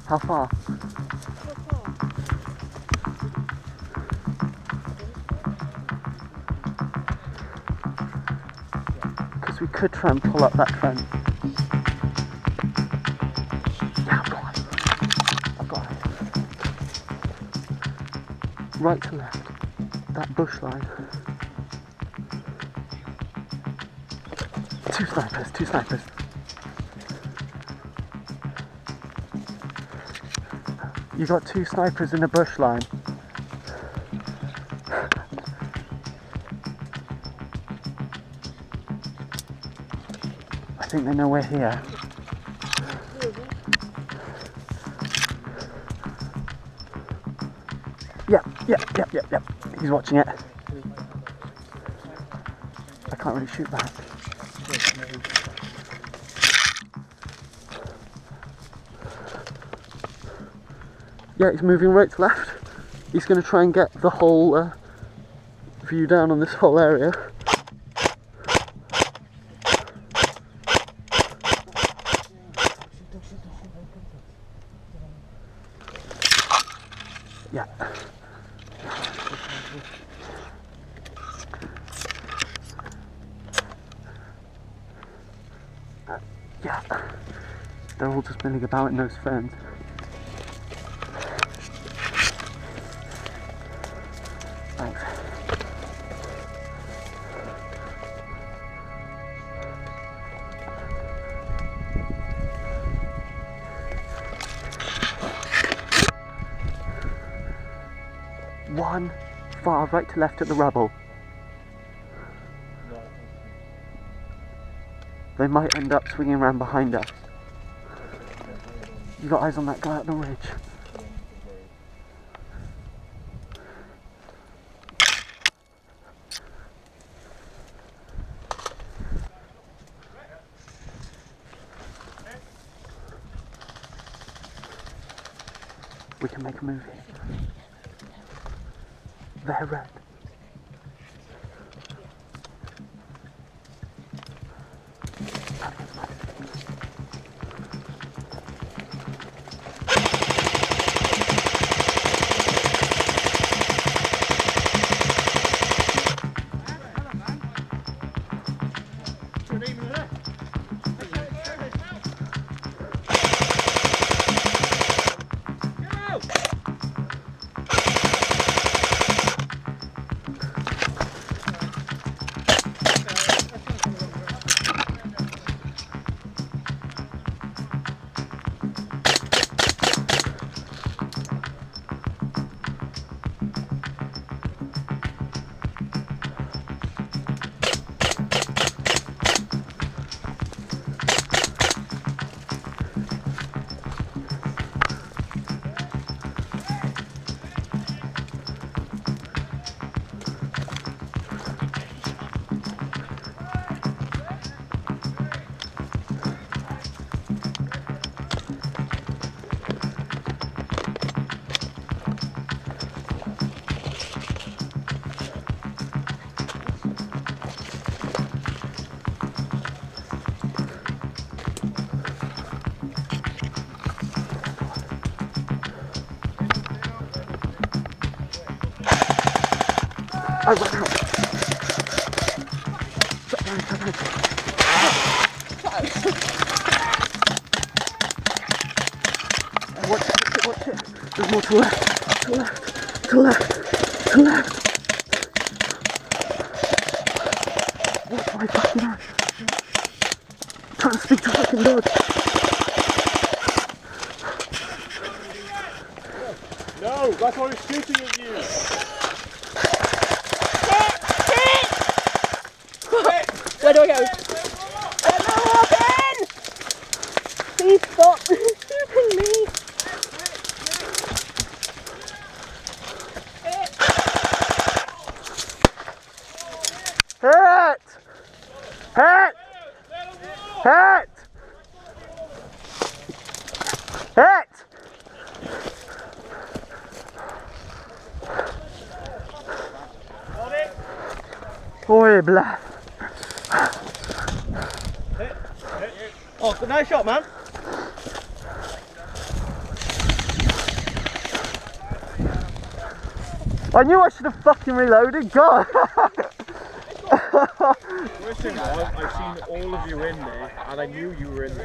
How far? Because we could try and pull up that fence. Yeah, I've got it. I've got it. Right to left. That bush line. Two snipers, two snipers. You got two snipers in the bush line. I think they know we're here. Yep. He's watching it. I can't really shoot back. Yeah, he's moving right to left. He's going to try and get the whole view down on this whole area. Yeah. Yeah. They're all just milling about in those ferns. Thanks. One far right to left at the rubble. They might end up swinging around behind us. You got eyes on that guy at the ridge? We can make a move here. They're red. I ran out. Watch it. There's more to left. To left. Watch my fucking ass. I'm trying to speak to fucking dog. No, that's why I was shooting at you. Where do I go? Robin! Please stop shooting me. Hit! Oi, blah. Oh, nice shot, man. I knew I should have fucking reloaded, God! Worst thing was, I've seen all of you in there, and I knew you were in there.